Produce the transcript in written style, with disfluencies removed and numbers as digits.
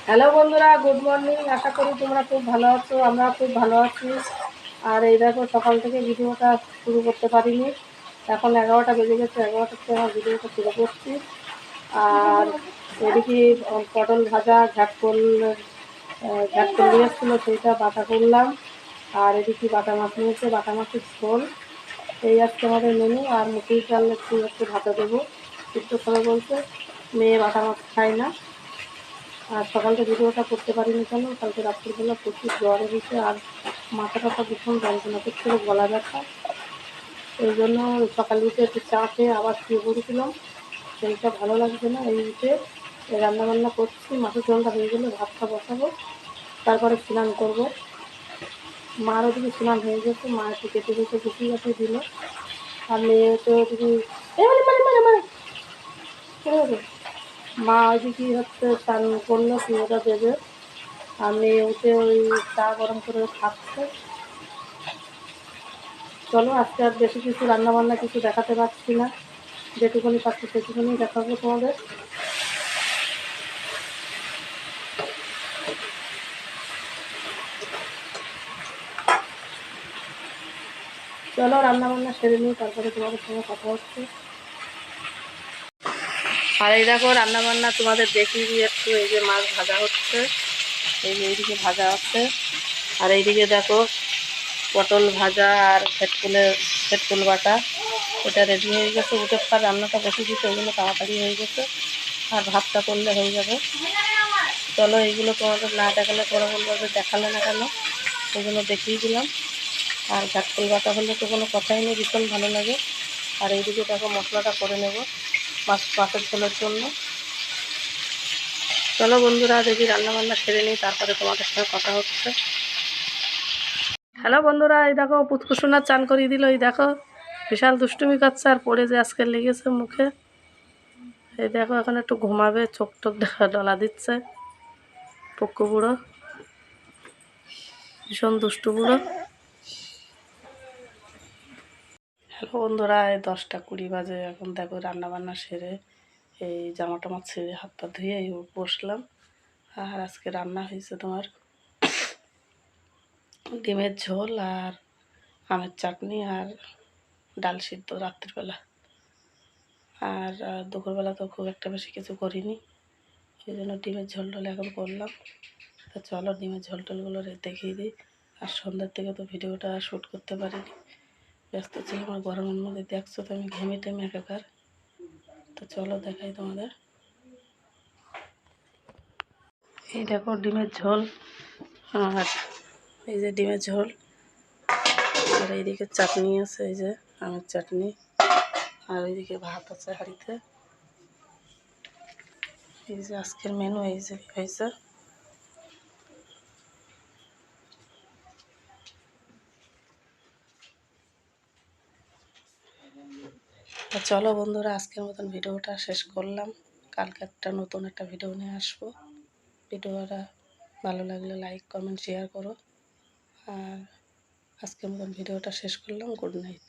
Hello বন্ধুরা, good morning. আশা করি তোমরা খুব ভালো আছো, আমরা খুব ভালো আছি। আর এই দেখো, সকাল থেকে ভিডিওটা শুরু করতে পারিনি। এখন 11টা বেজে গেছে, 11টার থেকে আমার ভিডিওটা শুরু করছি। আর এদিকে পটল ভাজা, ঘাটকল নিয়ে এসেছিলো, সেইটা বাটা করলাম। আর এদিকে বাটা মাছ নিয়েছে, বাটা মাছের ঝোল। এই আজকে আমাদের মেনু। আর মুসুর ডাল একটু একটু ভাজা দেবো। একটু সময় বলতে মেয়ে বাটা মাছ খায় না। আর সকালটা ভিডিওটা করতে পারিনি কেন, কালকে রাত্রিবেলা প্রচুর জ্বর এসেছে। আর মাথা টাথা ভীষণ যন্ত্রণা করছিল, গলা ব্যথা। এই জন্য সকালে উঠে একটু চা খেয়ে আবার শুয়ে পড়েছিলাম। শরীরটা ভালো লাগছে না। এই উঠে রান্নাবান্না করছি। মাছের ঝোলটা হয়ে গেলে ভাতটা বসাবো, তারপরে স্নান করবো। মার ওদিকে স্নান হয়ে গেছে, মা একটু কেটে কেটে গুছিয়ে গাছিয়ে দিল। আর মেয়ে তো ওদিকে মা ওইদিকে হচ্ছে স্নান করলো, পুজোটা দেবে। আমি উঠে ওই চা গরম করে খাচ্ছে। চলো, আজকে আর বেশি কিছু রান্নাবান্না কিছু দেখাতে পারছি না। যেটুকুনি পাচ্ছি সেটুকুনি দেখাবো তোমাদের। চলো রান্নাবান্না সেরে নিই, তারপরে তোমাদের সঙ্গে কথা হচ্ছে। আর এই দেখো, রান্নাবান্না তোমাদের দেখিয়ে দিয়ে একটু। এই যে মাছ ভাজা হচ্ছে, এই যে এইদিকে ভাজা হচ্ছে। আর এইদিকে দেখো, পটল ভাজা আর ভেটকুল বাটা, এটা রেডি হয়ে গেছে। উঠে পর রান্নাটা বসে দিতে, ওইগুলো তাড়াতাড়ি হয়ে গেছে। আর ভাতটা করলে হয়ে যাবে। চলো, এইগুলো তোমাদের না দেখালে পরে বলবো যে দেখালে না কেন, ওইগুলো দেখিয়ে দিলাম। আর ঘাটকুল বাটা হলে তো কোনো কথাই নেই, ভীষণ ভালো লাগে। আর এইদিকে দেখো, মশলাটা করে নেব মাছের ঝোলের জন্য। চলো বন্ধুরা, দেখি রান্নাবান্না সেরে নিই, তারপরে তোমাদের সঙ্গে কথা হচ্ছে। হ্যালো বন্ধুরা, এই দেখো পুচকুসোনা চান করিয়ে দিল। এই দেখো, বিশাল দুষ্টুমি করছে আর পড়ে যে আজকে লেগেছে মুখে। এই দেখো, এখন একটু ঘুমাবে, চোখ টোক ডলা দিচ্ছে। পক্কু বুড়ো, ভীষণ দুষ্টু বুড়ো। হ্যালো বন্ধুরা, এই 10টা 20 বাজে। এখন দেখো রান্নাবান্না সেরে এই জামা টামা ছেড়ে হাত পা ধুয়ে এই বসলাম। আর আজকে রান্না হয়েছে তোমার ডিমের ঝোল আর আমের চাটনি আর ডাল সিদ্ধ রাত্রিবেলা। আর দুপুরবেলা তো খুব একটা বেশি কিছু করিনি, সেই জন্য ডিমের ঝোল টোল এখন করলাম। তো চলো ডিমের ঝোল টোলগুলো দেখিয়ে দিই। আর সন্ধ্যার থেকে তো ভিডিওটা শ্যুট করতে পারিনি, ব্যস্ত ছিলাম। আর গরমের মধ্যে দেখছো তো আমি ঘেমে টেমে একাকার। তো চলো দেখাই তোমাদের। এই দেখো ডিমের ঝোল। আর এই যে ডিমের ঝোল। আর এইদিকে চাটনি আছে, এই যে আমের চাটনি। আর এইদিকে ভাত আছে হাঁড়িতে। এই যে আজকের মেনু এই যে হয়েছে। চলো বন্ধুরা, আজকের মতন ভিডিওটা শেষ করলাম। কালকে নতুন একটা ভিডিও নিয়ে আসবো। ভিডিওটা ভালো লাগলে লাইক কমেন্ট শেয়ার করো। আর আজকের মতন ভিডিওটা শেষ করলাম। Good night.